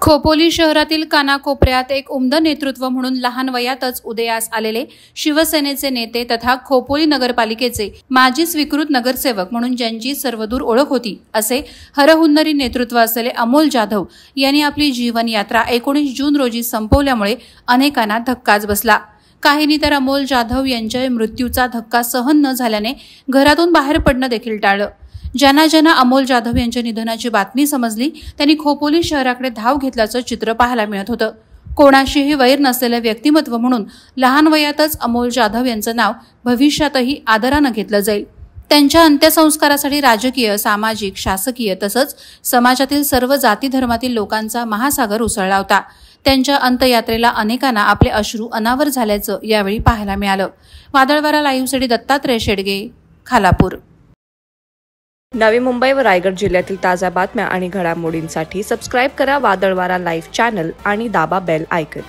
खोपोली शहरातील कानाकोपऱ्यात एक उमदं नेतृत्व म्हणून लहान वयातच उदयास आलेले शिवसेनेचे नेते तथा खोपोली नगरपालिकेचे माजी स्वीकृत नगरसेवक म्हणून ज्यांची सर्वदूर ओळख होती असे हरहुन्नरी नेतृत्व असलेले अमोल जाधव यांनी आपली जीवन यात्रा 19 जून रोजी संपवल्यामुळे अनेकांना धक्काच बसला। काहींनी तर अमोल जाधव यांच्या मृत्यूचा धक्का सहन न झाल्याने घरातून बाहेर पडणं देखील टाळलं। ज्यांना अमोल जाधव यांच्या निधनाची बातमी समजली त्यांनी खोपोली शहराकडे धाव घेतल्याचं चित्र पाहायला मिळत होतं। कोणाशीही वैर नसलेले व्यक्तिमत्व म्हणून लहान वयातच अमोल जाधव यांचं नाव भविष्यातही आदरानं घेतलं जाईल। त्यांच्या अंत्यसंस्कारासाठी राजकीय, सामाजिक, शासकीय तसंच समाजातील सर्व जाती धर्मातील लोकांचा महासागर उसळला होता। त्यांच्या अंत्ययात्रेला अनेकांना आपले अश्रू अनावर झाल्याचं यावेळी पाहायला मिळालं। वादळवारा लाईव्हसाठी दत्तात्रय शेडगे, खालापूर। नवी मुंबई व रायगड जिल्ह्यातील ताज्या बातम्या आणि घडामोडींसाठी सबस्क्राइब करा वादळवारा लाईव्ह चॅनल आणि दाबा बेल आयकॉन।